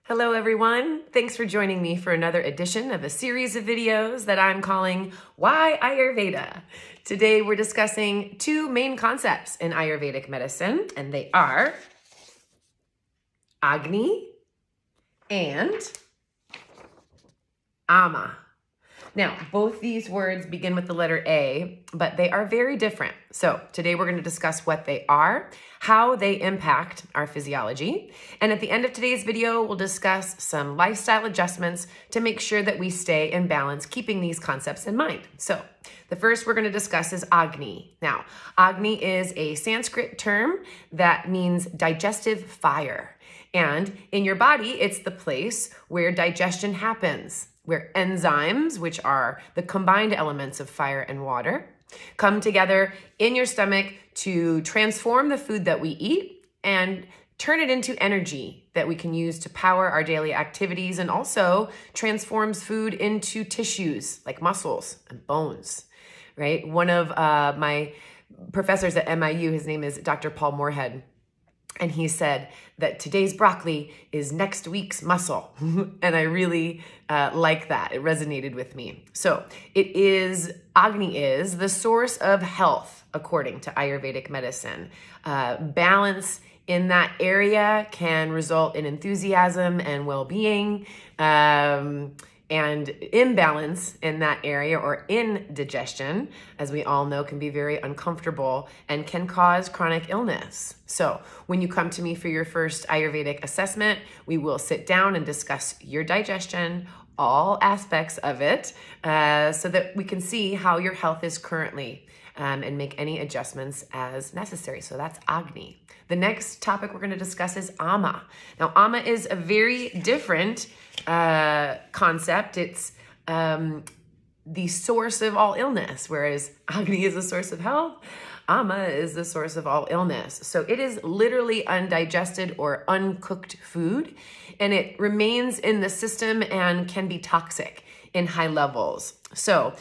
Hello everyone, thanks for joining me for another edition of a series of videos that I'm calling Why Ayurveda? Today we're discussing two main concepts in Ayurvedic medicine, and they are Agni and Ama. Now, both these words begin with the letter A, but they are very different. So today we're going to discuss what they are, how they impact our physiology, and at the end of today's video, we'll discuss some lifestyle adjustments to make sure that we stay in balance, keeping these concepts in mind. So the first we're going to discuss is Agni. Now, Agni is a Sanskrit term that means digestive fire. And in your body, it's the place where digestion happens, where enzymes, which are the combined elements of fire and water, come together in your stomach to transform the food that we eat and turn it into energy that we can use to power our daily activities, and also transforms food into tissues like muscles and bones, right? One of my professors at MIU, his name is Dr. Paul Moorhead, and he said that today's broccoli is next week's muscle. And I really like that. It resonated with me. So Agni is the source of health, according to Ayurvedic medicine. Balance in that area can result in enthusiasm and well-being. And imbalance in that area, or indigestion, as we all know, can be very uncomfortable and can cause chronic illness. So when you come to me for your first Ayurvedic assessment, we will sit down and discuss your digestion, all aspects of it, so that we can see how your health is currently, and make any adjustments as necessary. So that's Agni. The next topic we're going to discuss is Ama. Now, Ama is a very different concept. It's the source of all illness, whereas Agni is the source of health. Ama is the source of all illness. So it is literally undigested or uncooked food, and it remains in the system and can be toxic in high levels. So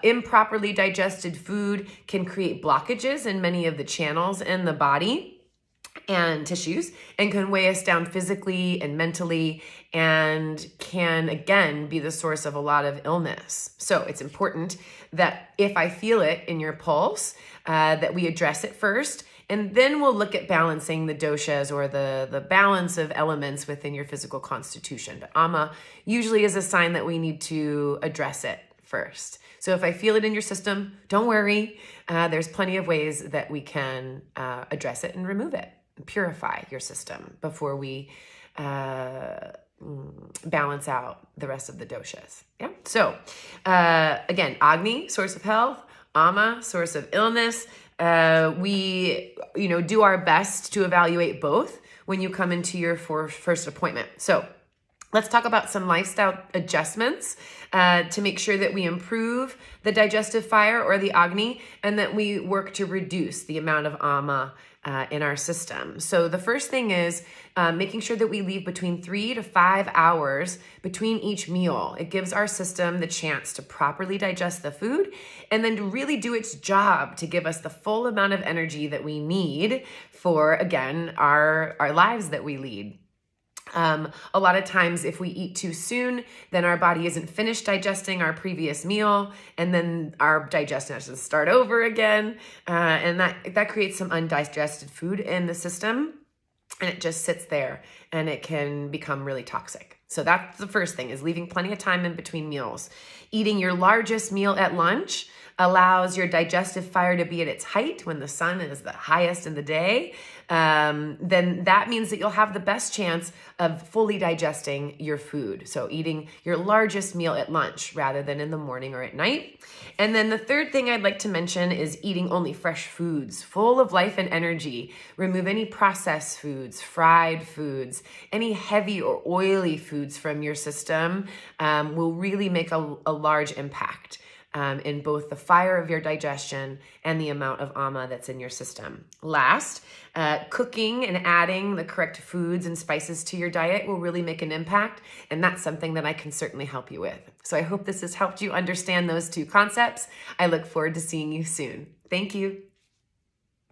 improperly digested food can create blockages in many of the channels in the body and tissues, and can weigh us down physically and mentally, and can again be the source of a lot of illness. So it's important that if I feel it in your pulse, that we address it first, and then we'll look at balancing the doshas, or the balance of elements within your physical constitution. But Ama usually is a sign that we need to address it first. So if I feel it in your system, don't worry. There's plenty of ways that we can address it and remove it, purify your system before we balance out the rest of the doshas. Yeah. So again, Agni, source of health; Ama, source of illness. We do our best to evaluate both when you come into your first appointment. So let's talk about some lifestyle adjustments to make sure that we improve the digestive fire, or the Agni, and that we work to reduce the amount of Ama in our system. So the first thing is making sure that we leave between 3 to 5 hours between each meal. It gives our system the chance to properly digest the food, and then to really do its job to give us the full amount of energy that we need for, again, our lives that we lead. A lot of times if we eat too soon, then our body isn't finished digesting our previous meal, and then our digestion has to start over again. And that creates some undigested food in the system, and it just sits there and it can become really toxic. So that's the first thing, is leaving plenty of time in between meals. Eating your largest meal at lunch allows your digestive fire to be at its height when the sun is the highest in the day. Then that means that you'll have the best chance of fully digesting your food. So eating your largest meal at lunch rather than in the morning or at night. And then the third thing I'd like to mention is eating only fresh foods, full of life and energy. Remove any processed foods, fried foods, any heavy or oily foods from your system will really make a large impact in both the fire of your digestion and the amount of Ama that's in your system. Last, cooking and adding the correct foods and spices to your diet will really make an impact, and that's something that I can certainly help you with. So I hope this has helped you understand those two concepts. I look forward to seeing you soon. Thank you.